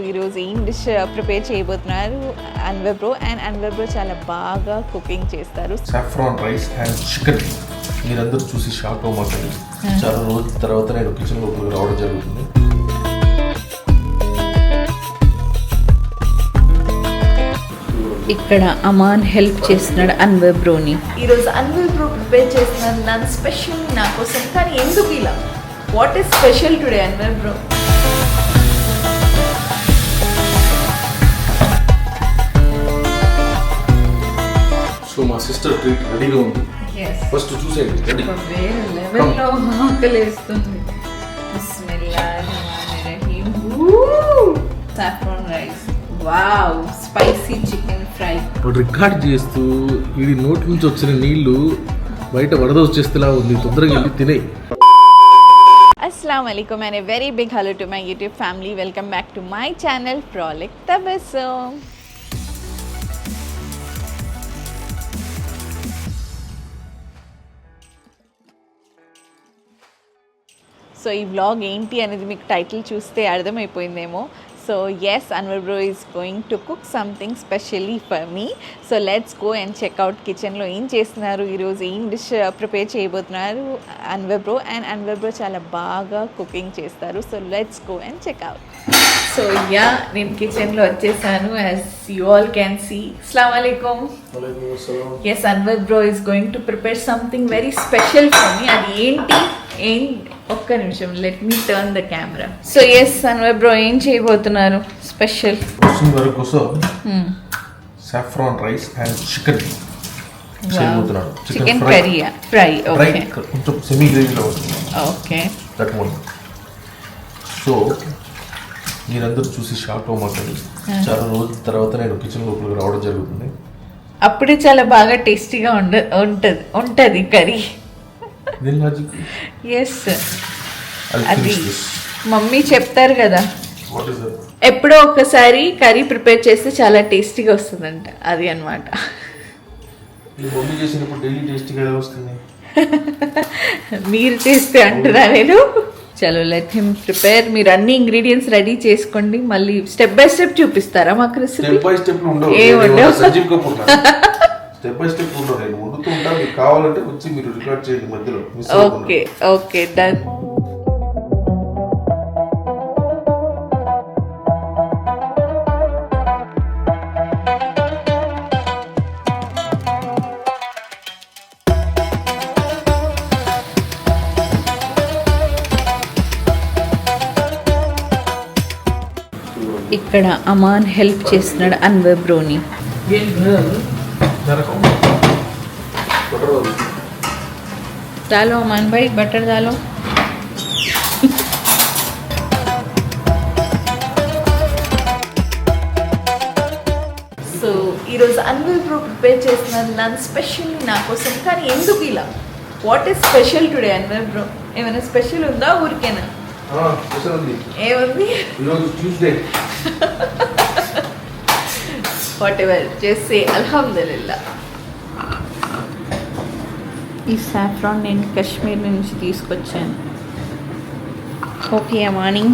ఈరోజు ఏం dish prepare చేయబోతున్నారు Anwar bro. And Anwar bro చాలా బాగా కుకింగ్ చేస్తారు. సాఫ్రాన్ రైస్ అండ్ చికెన్ మీరందరూ చూసి షాక్ అవ్వమాకండి. చాలా రోజుల తర్వాత నేను కిచెన్ లోపలికి రావడం జరుగుతుంది. ఇక్కడ అమాన్ హెల్ప్ చేస్తున్నాడు అన్వర్ బ్రోని. ఈరోజు అన్వర్ బ్రో ప్రిపేర్ చేస్తున్నారు నా స్పెషల్ నా కోసం. కానీ ఎందుకు ఇలా? What is special today Anwar bro? So మా సిస్టర్ ట్రీట్ రెడీగా ఉంది. ఫస్ట్ చూసేయండి. రెడీ వేరే లెవెల్లో ఆకలేస్తుంది. బిస్మిల్లాహిర్రహమానిర్రహీం. Saffron rice, wow, spicy chicken fry. Record చేస్తూ వీడి నోటి నుంచి వచ్చిన నీళ్లు బయట వరద వచ్చేస్తేలా ఉంది. తొందరగా వెళ్ళి తినే. Assalamu alaikum and a very big hello to my YouTube family. Welcome back to my channel Frolic Tabassum. So ఈ వ్లాగ్ ఏంటి అనేది మీకు టైటిల్ చూస్తే అర్థమైపోయిందేమో. So yes, Anwar bro is going to cook something specially for me. So let's go and check out కిచెన్లో ఏం చేస్తున్నారు, ఈరోజు ఏం డిష్ ప్రిపేర్ చేయబోతున్నారు Anwar bro. And Anwar bro చాలా బాగా కుకింగ్ చేస్తారు. So let's go and check out. So yeah, నేను కిచెన్లో వచ్చేసాను. As you all can see. అస్సలాము అలైకుమ్. Yes, Anwar bro is going to prepare something very special for me. అది ఏంటి? ఒక్క నిమిషం, let me turn the camera. So yes, Anwar bro ఏం చేయబోతున్నారు స్పెషల్? కోసం సాఫ్రాన్ రైస్ అండ్ చికెన్ చేయబోతున్నాను. Chicken curry fry. ఓకే, కొంచెం సెమీ గ్రేవీలో వస్తుంది. Okay, that one. సో మీరందరూ చూసి షాక్ అవ్వమాకండి. చాలా రోజుల తర్వాత నేను కిచెన్ లోపలికి రావడం జరుగుతుంది. అప్పుడే చాలా బాగా టేస్టీగా ఉంటది కర్రీ. ఎస్, అది మమ్మీ చెప్తారు కదా, ఎప్పుడో ఒక్కసారి కర్రీ ప్రిపేర్ చేస్తే చాలా టేస్టీగా వస్తుందంట. అది అన్నమాట. మీరు చేస్తే అంటున్నా నేను. చలో లెట్ హిమ్ ప్రిపేర్. మీరు అన్ని ఇంగ్రీడియంట్స్ రెడీ చేసుకోండి. మళ్ళీ స్టెప్ బై స్టెప్ చూపిస్తారా మాకు రెసిపీ? స్టెప్ బై స్టెప్ ఉండవు. నేను వండుతూ ఉంటాను. మీకు కావాలంటే వచ్చి మీరు రికార్డ్ చేయండి మధ్యలో. Okay okay, done. ఇక్కడ అమాన్ హెల్ప్ చేస్తున్నాడు అన్వర్ బ్రోని. डालो अमान भाई, बटर डालो. సో ఈరోజు అన్వర్ బ్రో ప్రిపేర్ చేస్తున్నారు నా స్పెషల్ నా కోసం. కానీ ఎందుకు ఇలా? What is special today Anwar bro? ఏమైనా స్పెషల్ ఉందా ఊరికేనా? ఏముంది? వాట్ ఎవర్, జస్ట్ సే అల్హమ్దులిల్లా. ఈ సాఫ్రాన్ నేను కాశ్మీర్ నుంచి తీసుకొచ్చాను. ఓకే అమాని.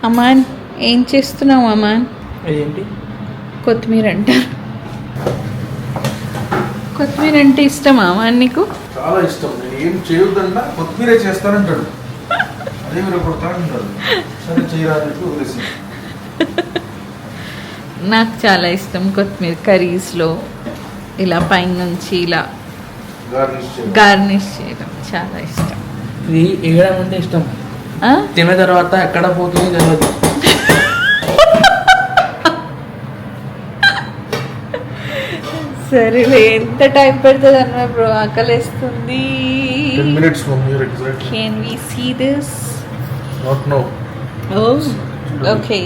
అమాన్, ఏం చేస్తున్నావు అమాన్? ఏంటి? కొత్తిమీర అంటారు. కొత్తిమీర అంటే ఇష్టమా అమాన్ నీకు? చాలా ఇష్టం. నేను ఏం చేయొద్దన్నా కొత్తిమీరే చేస్తానంటాడు. అదే మీరు కొడతానంటాడు. సరే చేయరాదు వదిలేసి. నాకు చాలా ఇష్టం కొత్తిమీర. కర్రీస్లో ఇలా పైన నుంచి ఇలా గార్నిష్ చేయడం చాలా ఇష్టం. ఇది వేయడం అంటే ఇష్టం. తిన్న తర్వాత ఎక్కడ పోతుంది తెలియదు. సరేలే, ఎంత టైం పడుతుంది అన్న బ్రో? ఆకలేస్తుంది. 10 minutes from here exactly. Can we see this? Not now. Oh, okay.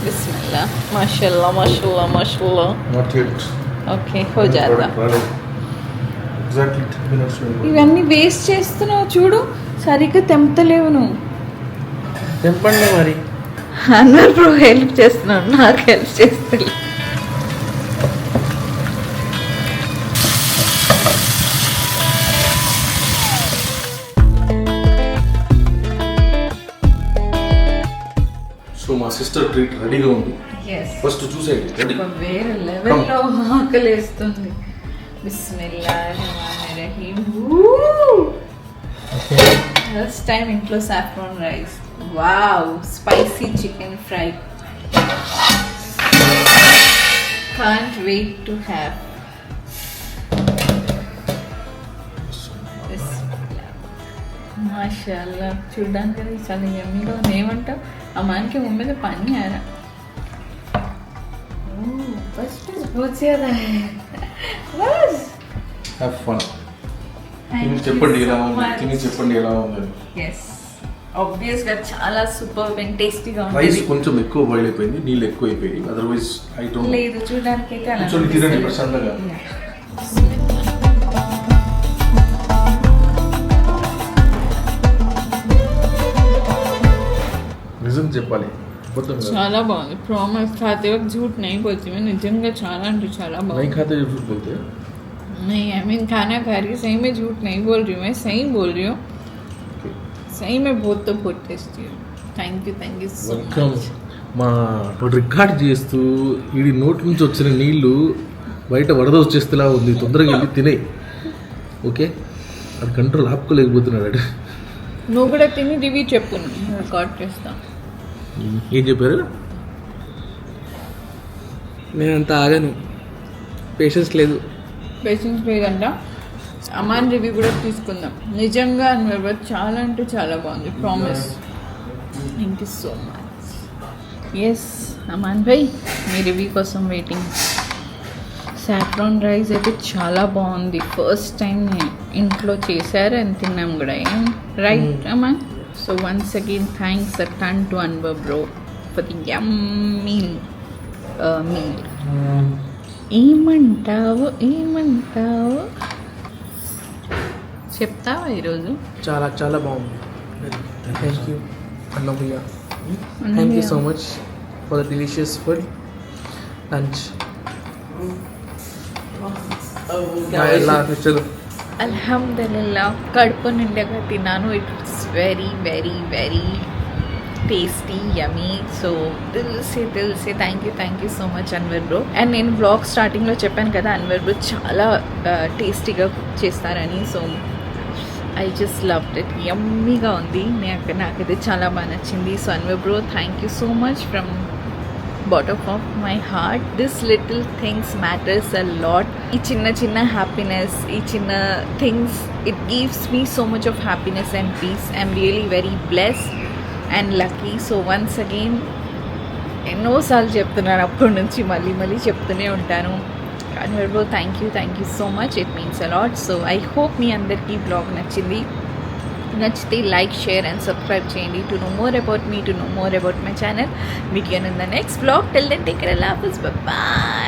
Bismillah. Mashallah, mashallah, mashallah. Not yet. Okay, हो जाता. Exactly 10 minutes. ఇవన్నీ వేస్ట్ చేస్తున్నావు చూడు, సరిగ్గా తెంపుతలేవు నువ్వు. తెంపండి మరి. అన్వర్ బ్రో హెల్ప్ చేస్తున్నాడు, నాకు హెల్ప్ చేస్తలే. సో మా సిస్టర్ ట్రీట్ రెడీగా ఉంది. ఫస్ట్ చూసేయండి. రెడీ. వేరే లెవెల్లో ఆకలేస్తుంది. బిస్మిల్లాహిర్రహమానిర్రహీం. ఫస్ట్ టైం ఇంట్లో saffron rice. Wow, spicy chicken fry. Can't wait to have. మాషాల్లా, చూడ్డానికి అది చాలా యమ్మీగా ఉంది. ఏమంటావు అమ్మానికి ముమ్మ మీద పని ఆరా. बस बहुत ज्यादा है बस. Have fun. చెప్పండి ఎలా ఉంది, తిని చెప్పండి ఎలా ఉంది. yes obvious గా చాలా సూపర్ అండ్ టేస్టీగా రైస్ ఉంది. కొంచెం ఎక్కువ బాయిల్ అయిపోయింది, నీళ్ళు ఎక్కువ అయిపోయి. అదర్వైజ్ ఐ డోంట్ లేదు, చూడడానికి అయితే అలా కొంచెం తినండి ప్రశాంతంగా. నిజం చెప్పాలి, అబద్ధం కాదు. చాలా బాగుంది. ప్రామిస్ खाते वक्त झूठ नहीं बोलती मैं, నిజంగా చాలా అంటే చాలా नहीं బాగుంది. खाते जब झूठ बोलते हैं. नहीं आई मीन खाना खा रही सही में झूठ नहीं बोल रही हूँ, मैं सही बोल रही हूँ. सही में बहुत तो बहुत टेस्टी है. Thank you so welcome. Much. మా రికార్డ్ చేస్తూ వీడి నోటి నుంచి వచ్చిన నీళ్లు బయట వరద వచ్చేస్తేలా ఉంది. తొందరగా వెళ్ళి తినే. ఓకే, అది కంట్రోల్ ఆపుకోలేకపోతున్నాడు. నువ్వు కూడా తిని రివ్యూ చెప్పు, రికార్డ్ చేస్తాం. ఏం చెప్పారు? నేను అంత ఆగను, పేషెన్స్ లేదు. పేషెన్స్ లేదంట. అమాన్ రివ్యూ కూడా తీసుకుందాం. నిజంగా అన్వర్ చాలా అంటే చాలా బాగుంది. Promise. Thank you so much. Yes Aman bhai, మీ రివ్యూ కోసం వెయిటింగ్. సాఫ్రాన్ రైస్ అయితే చాలా బాగుంది. ఫస్ట్ టైం ఇంట్లో చేశారు అని తిన్నాం కూడా. ఏం right Aman? So once again thanks a ton to Anwar bro for the yummy meal. ఏమంటావు చెప్తావా ఈరోజు? చాలా చాలా బాగుంది. Thank you Annamayya. Thank you so much for the delicious food lunch. ఎలా నచ్చదు? అల్హమ్దులిల్లా, కడుపు నిండగా తిన్నాను. It's very very very tasty yummy. So దిల్ సే thank you so much Anwar bro. And నేను బ్లాగ్ స్టార్టింగ్లో చెప్పాను కదా, అన్వర్ బ్రో చాలా టేస్టీగా కుక్ చేస్తారని. So I just loved it. యమ్మీగా ఉంది. నాకైతే చాలా బాగా నచ్చింది. So Anwar bro, thank you so much from bottom of my heart. This little things matters a lot. ఈ చిన్న హ్యాపీనెస్, ఈ చిన్న things, it gives me so much of happiness and peace. I'm really very blessed and lucky. So once again ఎన్నోసార్లు చెప్తున్నాను, అప్పటి నుంచి మళ్ళీ చెప్తూనే ఉంటాను. Anwar bro, thank you so much. It means a lot. So I hope మీ అందరికీ blog నచ్చితే లైక్, షేర్ అండ్ సబ్స్క్రైబ్ చేయండి to know more about me, to know more about my channel. Meet you in the next blog. Till then take care, love, by.